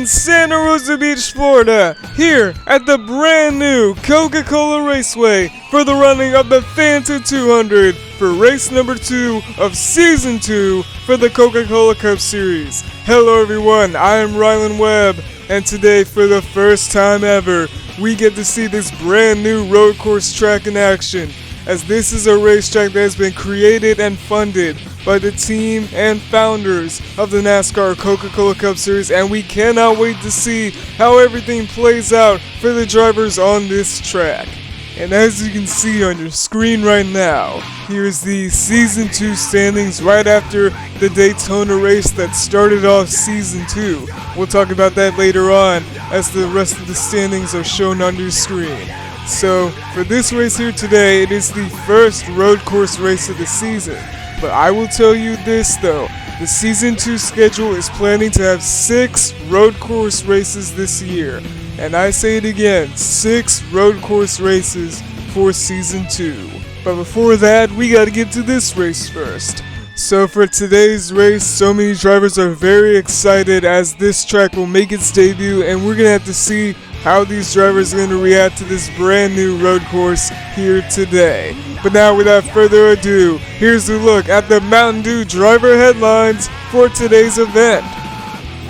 in Santa Rosa Beach, Florida, here at the brand new Coca-Cola Raceway for the running of the Fanta 200 for race number 2 of Season 2 for the Coca-Cola Cup Series. Hello everyone, I am Rylan Webb, and today for the first time ever, we get to see this brand new road course track in action, as this is a racetrack that has been created and funded by the team and founders of the NASCAR Coca-Cola Cup Series, and we cannot wait to see how everything plays out for the drivers on this track. And as you can see on your screen right now, here's the Season 2 standings right after the Daytona race that started off Season 2. We'll talk about that later on as the rest of the standings are shown on your screen. So, for this race here today, it is the first road course race of the season. But I will tell you this though, the Season 2 schedule is planning to have 6 road course races this year. And I say it again, 6 road course races for Season 2. But before that, we gotta get to this race first. So for today's race, so many drivers are very excited as this track will make its debut, and we're gonna have to see how these drivers are going to react to this brand new road course here today. But now without further ado, here's a look at the Mountain Dew driver headlines for today's event.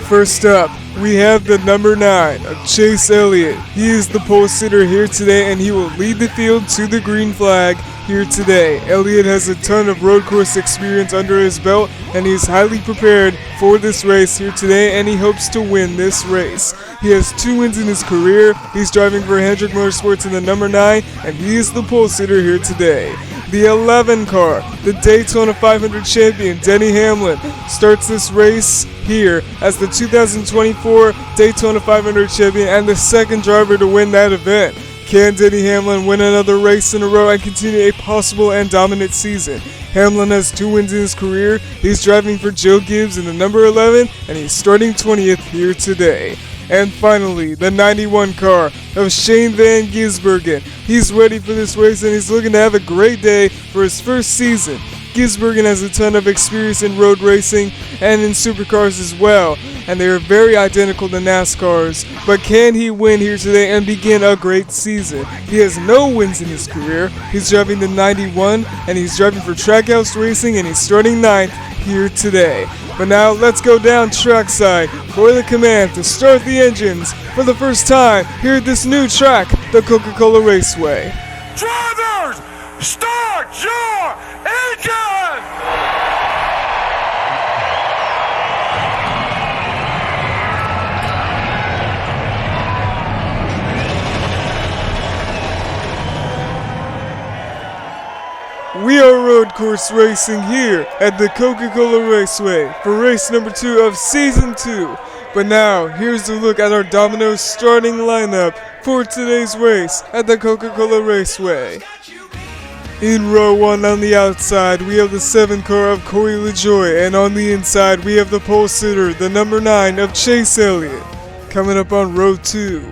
First up, we have the number 9 of Chase Elliott. He is the pole sitter here today, and he will lead the field to the green flag here today. Elliott has a ton of road course experience under his belt, and he is highly prepared for this race here today, and he hopes to win this race. He has 2 wins in his career. He's driving for Hendrick Motorsports in the number 9, and he is the pole sitter here today. The 11 car, the Daytona 500 champion Denny Hamlin, starts this race here as the 2024 Daytona 500 champion and the second driver to win that event. Can Denny Hamlin win another race in a row and continue a possible and dominant season? Hamlin has 2 wins in his career. He's driving for Joe Gibbs in the number 11, and he's starting 20th here today. And finally, the 91 car of Shane Van Gisbergen. He's ready for this race, and he's looking to have a great day for his first season. Gisbergen has a ton of experience in road racing and in supercars as well, and they are very identical to NASCAR's. But can he win here today and begin a great season? He has no wins in his career. He's driving the 91, and he's driving for Trackhouse Racing, and he's starting 9th here today. But now let's go down trackside for the command to start the engines for the first time here at this new track, the Coca-Cola Raceway. Drivers, start your engine! We are road course racing here at the Coca-Cola Raceway for race number 2 of Season 2. But now, here's a look at our Domino's starting lineup for today's race at the Coca-Cola Raceway. In row 1 on the outside, we have the 7 car of Corey LaJoie, and on the inside, we have the pole sitter, the number 9 of Chase Elliott. Coming up on row 2,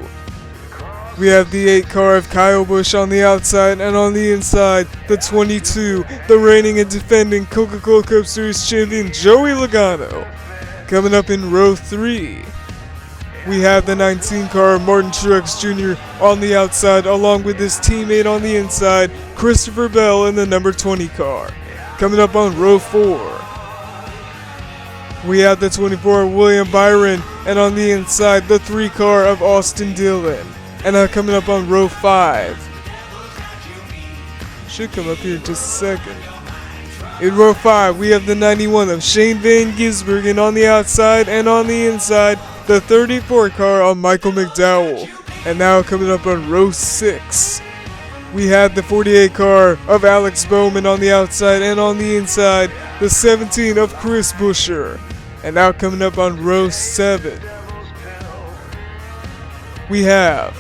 we have the 8 car of Kyle Busch on the outside, and on the inside, the 22, the reigning and defending Coca-Cola Cup Series champion Joey Logano. Coming up in row 3, we have the 19 car of Martin Truex Jr. on the outside, along with his teammate on the inside, Christopher Bell, in the number 20 car. Coming up on row 4, we have the 24 William Byron, and on the inside, the 3 car of Austin Dillon. And now coming up on row 5, should come up here in just a second. In row 5, we have the 91 of Shane Van Gisbergen on the outside, and on the inside, the 34 car of Michael McDowell. And now coming up on row 6, we have the 48 car of Alex Bowman on the outside, and on the inside, the 17 of Chris Buescher. And now coming up on row 7, we have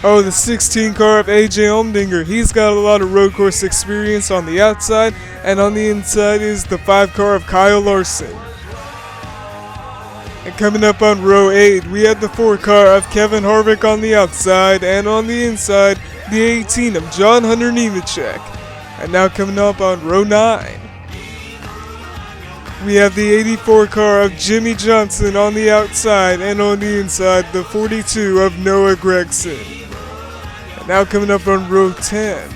the 16 car of AJ Allmendinger. He's got a lot of road course experience on the outside, and on the inside is the 5 car of Kyle Larson. And coming up on row 8, we have the 4 car of Kevin Harvick on the outside, and on the inside, the 18 of John Hunter Nemechek. And now coming up on row 9, We have the 84 car of Jimmy Johnson on the outside, and on the inside, the 42 of Noah Gregson. And now coming up on row 10,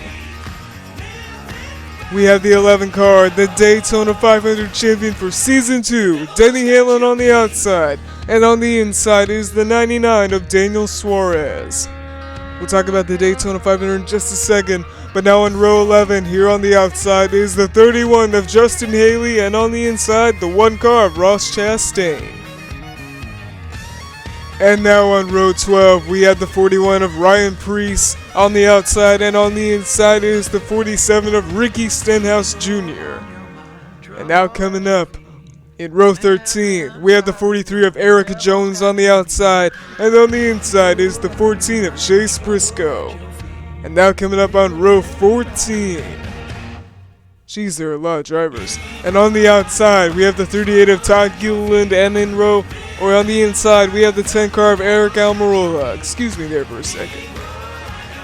we have the 11 car, the Daytona 500 champion for Season 2, Denny Hamlin on the outside, and on the inside is the 99 of Daniel Suarez. We'll talk about the Daytona 500 in just a second, but now on row 11, here on the outside is the 31 of Justin Haley, and on the inside, the 1 car of Ross Chastain. And now on row 12, we have the 41 of Ryan Preece on the outside, and on the inside is the 47 of Ricky Stenhouse Jr. And now coming up in row 13, we have the 43 of Erica Jones on the outside, and on the inside is the 14 of Chase Briscoe. And now coming up on row 14. Jeez, there are a lot of drivers. And on the outside, we have the 38 of Todd Gilliland, and on the inside, we have the 10 car of Eric Almirola. Excuse me there for a second.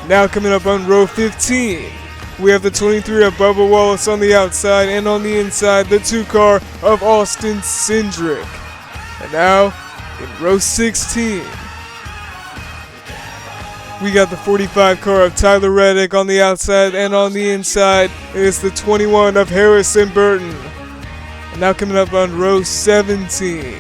Now coming up on row 15, we have the 23 of Bubba Wallace on the outside, and on the inside, the 2 car of Austin Cindric. And now, in row 16, we got the 45 car of Tyler Reddick on the outside, and on the inside is the 21 of Harrison Burton. And now coming up on row 17,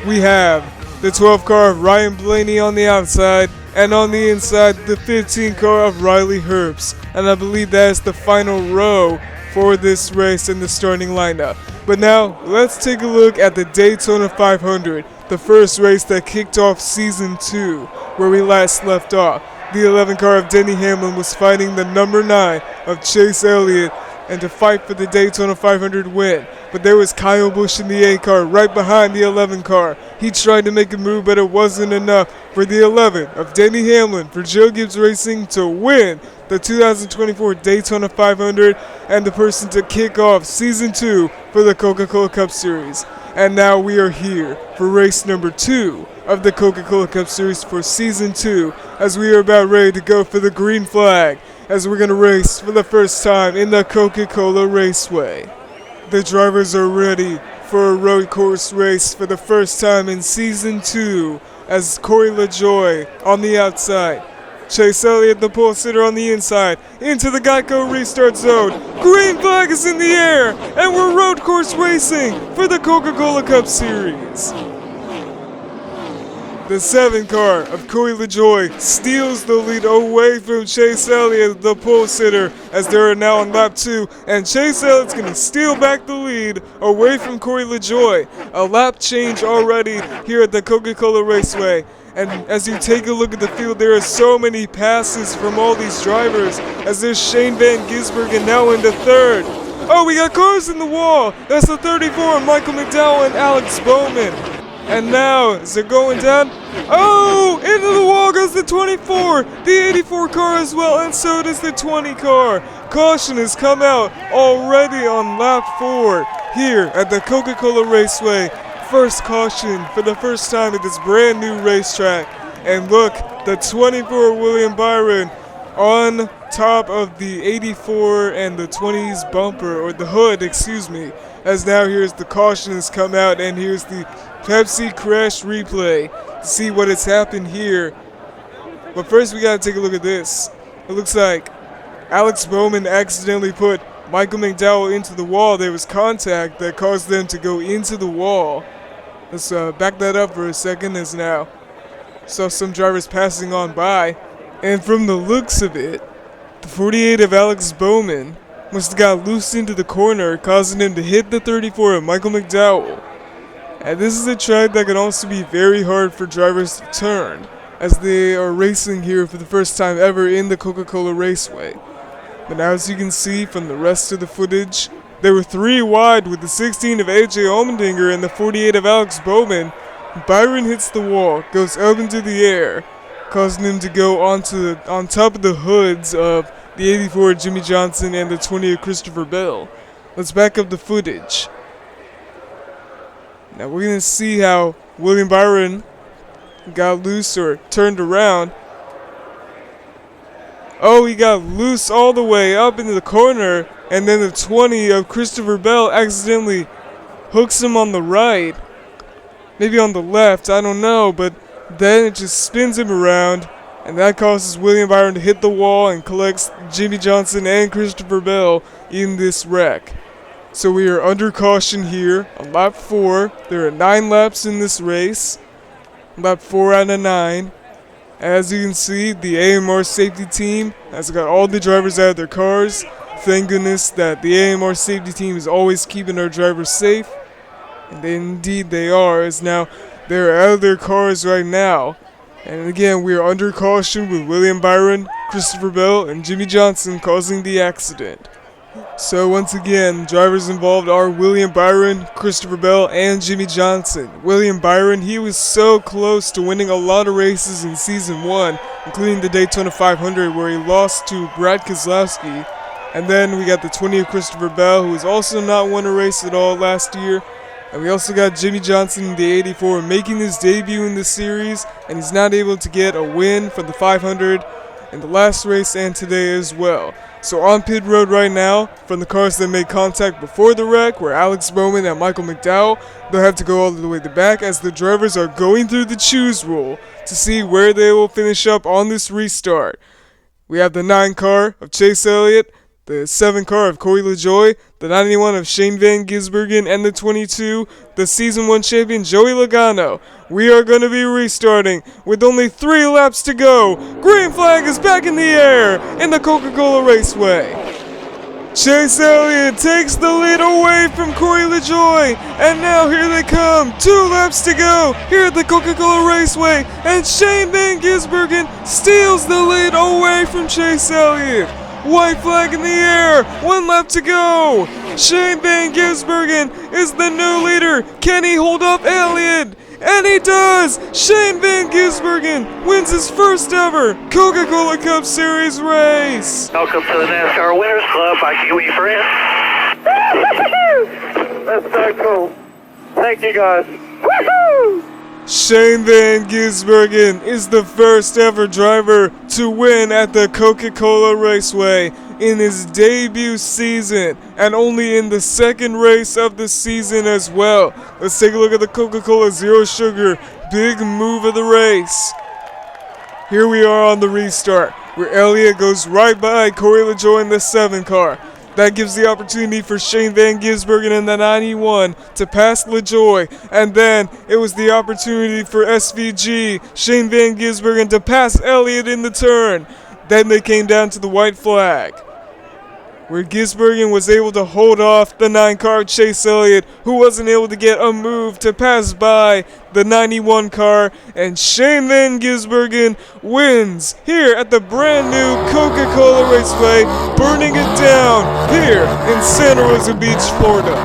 we have the 12 car of Ryan Blaney on the outside, and on the inside the 15 car of Riley Herbst. And I believe that is the final row for this race in the starting lineup. But now, let's take a look at the Daytona 500, the first race that kicked off Season 2, where we last left off. The 11 car of Denny Hamlin was fighting the number 9 of Chase Elliott, and to fight for the Daytona 500 win. But there was Kyle Busch in the 8 car right behind the 11 car. He tried to make a move, but it wasn't enough for the 11 of Denny Hamlin for Joe Gibbs Racing to win the 2024 Daytona 500 and the person to kick off Season 2 for the Coca-Cola Cup Series. And now we are here for race number 2 of the Coca-Cola Cup Series for Season 2, as we are about ready to go for the green flag, as we're going to race for the first time in the Coca-Cola Raceway. The drivers are ready for a road course race for the first time in Season 2, as Corey LaJoie on the outside, Chase Elliott, the pole sitter, on the inside, into the Geico restart zone. Green flag is in the air, and we're road course racing for the Coca-Cola Cup Series. The 7 car of Corey LaJoie steals the lead away from Chase Elliott, the pole sitter, as they are now on lap 2, and Chase Elliott's going to steal back the lead away from Corey LaJoie. A lap change already here at the Coca-Cola Raceway. And as you take a look at the field, there are so many passes from all these drivers, as there's Shane Van Gisbergen now into 3rd. Oh, we got cars in the wall. That's the 34, Michael McDowell and Alex Bowman. And now, is it going down? Oh, into the wall goes the 24, the 84 car as well, and so does the 20 car. Caution has come out already on lap 4 here at the Coca-Cola Raceway. First caution for the first time at this brand new racetrack. And look, the 24 William Byron on top of the 84 and the 20's bumper, or the hood, excuse me, as now here's the caution has come out, and here's the Pepsi crash replay to see what has happened here. But first we gotta take a look at this. It looks like Alex Bowman accidentally put Michael McDowell into the wall. There was contact that caused them to go into the wall. Let's back that up for a second, as now saw some drivers passing on by. And from the looks of it, the 48 of Alex Bowman must have got loose into the corner, causing him to hit the 34 of Michael McDowell. And this is a track that can also be very hard for drivers to turn, as they are racing here for the first time ever in the Coca-Cola Raceway. But now, as you can see from the rest of the footage, there were 3 wide with the 16 of AJ Allmendinger and the 48 of Alex Bowman. Byron hits the wall, goes up into the air, causing him to go on top of the hoods of the 84 Jimmy Johnson and the 20 of Christopher Bell. Let's back up the footage. Now we're going to see how William Byron got loose or turned around. Oh, he got loose all the way up into the corner, and then the 20 of Christopher Bell accidentally hooks him on the right. Maybe on the left, I don't know, but then it just spins him around, and that causes William Byron to hit the wall and collects Jimmy Johnson and Christopher Bell in this wreck. So we are under caution here on lap 4. There are 9 laps in this race. Lap 4 out of 9. As you can see, the AMR safety team has got all the drivers out of their cars. Thank goodness that the AMR safety team is always keeping our drivers safe. And indeed they are, as now they're out of their cars right now. And again, we are under caution with William Byron, Christopher Bell, and Jimmy Johnson causing the accident. So once again, drivers involved are William Byron, Christopher Bell, and Jimmy Johnson. William Byron, he was so close to winning a lot of races in Season 1, including the Daytona 500 where he lost to Brad Keselowski. And then we got the 20 of Christopher Bell, who has also not won a race at all last year. And we also got Jimmy Johnson in the 84 making his debut in the series, and he's not able to get a win for the 500 in the last race and today as well. So on pit road right now, from the cars that made contact before the wreck, were Alex Bowman and Michael McDowell. They'll have to go all the way to the back as the drivers are going through the choose rule to see where they will finish up on this restart. We have the 9 car of Chase Elliott, the 7 car of Corey LaJoie, the 91 of Shane Van Gisbergen, and the 22, the Season 1 champion Joey Logano. We are going to be restarting with only 3 laps to go. Green flag is back in the air in the Coca-Cola Raceway. Chase Elliott takes the lead away from Corey LaJoie, and now here they come. 2 laps to go here at the Coca-Cola Raceway, and Shane Van Gisbergen steals the lead away from Chase Elliott. White flag in the air, 1 lap to go. Shane Van Gisbergen is the new leader. Can he hold off Elliott? And he does! Shane Van Gisbergen wins his first ever Coca-Cola Cup Series race. Welcome to the NASCAR Winners Club. I can get you friends. That's so cool. Thank you guys. Woohoo! Shane Van Gisbergen is the first ever driver to win at the Coca-Cola Raceway in his debut season, and only in the 2nd race of the season as well. Let's take a look at the Coca-Cola Zero Sugar big move of the race. Here we are on the restart, where Elliott goes right by Corey LaJoie in the 7 car. That gives the opportunity for Shane Van Gisbergen in the 91 to pass LaJoie, and then it was the opportunity for SVG, Shane Van Gisbergen, to pass Elliott in the turn. Then they came down to the white flag, where Gisbergen was able to hold off the 9 car Chase Elliott, who wasn't able to get a move to pass by the 91 car, and Shane Van Gisbergen wins here at the brand new Coca-Cola Raceway, burning it down here in Santa Rosa Beach, Florida.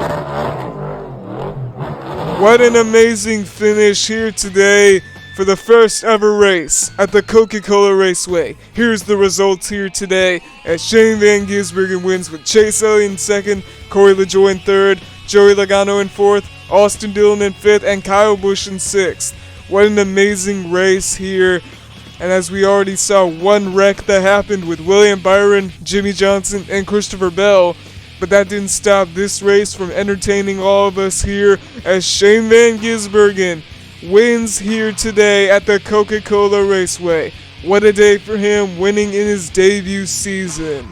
What an amazing finish here today for the first ever race at the Coca-Cola Raceway. Here's the results here today, as Shane Van Gisbergen wins with Chase Elliott in 2nd, Corey LaJoie in 3rd, Joey Logano in 4th, Austin Dillon in 5th, and Kyle Busch in 6th. What an amazing race here. And as we already saw, one wreck that happened with William Byron, Jimmy Johnson, and Christopher Bell. But that didn't stop this race from entertaining all of us here, as Shane Van Gisbergen wins here today at the Coca-Cola Raceway. What a day for him, winning in his debut season.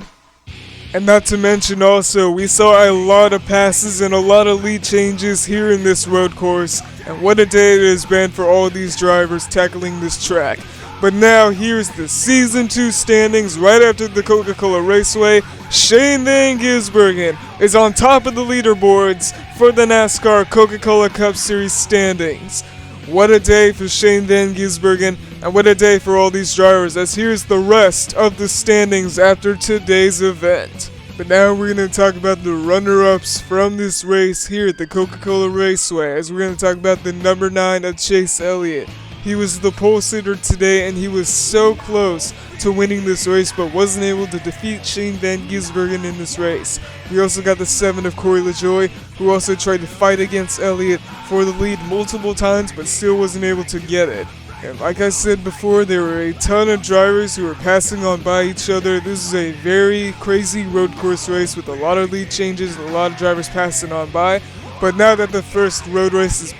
And not to mention also, we saw a lot of passes and a lot of lead changes here in this road course. And what a day it has been for all these drivers tackling this track. But now here's the Season 2 standings right after the Coca-Cola Raceway. Shane Van Gisbergen is on top of the leaderboards for the NASCAR Coca-Cola Cup Series standings. What a day for Shane Van Gisbergen, and what a day for all these drivers, as here's the rest of the standings after today's event. But now we're going to talk about the runner-ups from this race here at the Coca-Cola Raceway, as we're going to talk about the number 9 of Chase Elliott. He was the pole sitter today, and he was so close to winning this race, but wasn't able to defeat Shane Van Gisbergen in this race. We also got the 7 of Corey LaJoie, who also tried to fight against Elliott for the lead multiple times, but still wasn't able to get it. And like I said before, there were a ton of drivers who were passing on by each other. This is a very crazy road course race with a lot of lead changes and a lot of drivers passing on by. But now that the first road race is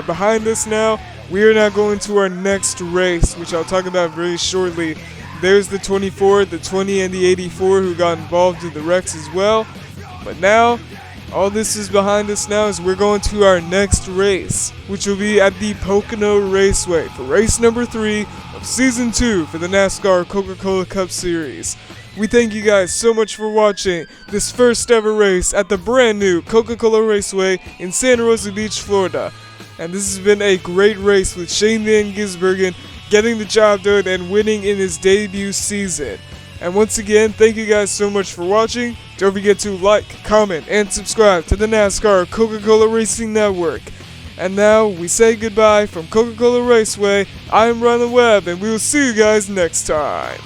behind us now, we are now going to our next race, which I'll talk about very shortly. There's the 24, the 20, and the 84 who got involved in the wrecks as well. But now, all this is behind us now as we're going to our next race, which will be at the Pocono Raceway for race number 3 of Season 2 for the NASCAR Coca-Cola Cup Series. We thank you guys so much for watching this first ever race at the brand new Coca-Cola Raceway in Santa Rosa Beach, Florida. And this has been a great race with Shane Van Gisbergen getting the job done and winning in his debut season. And once again, thank you guys so much for watching. Don't forget to like, comment, and subscribe to the NASCAR Coca-Cola Racing Network. And now, we say goodbye from Coca-Cola Raceway. I'm Ron Webb, and we will see you guys next time.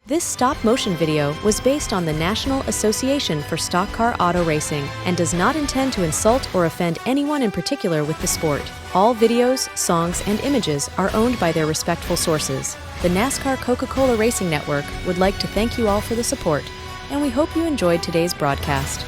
This stop-motion video was based on the National Association for Stock Car Auto Racing and does not intend to insult or offend anyone in particular with the sport. All videos, songs, and images are owned by their respectful sources. The NASCAR Coca-Cola Racing Network would like to thank you all for the support, and we hope you enjoyed today's broadcast.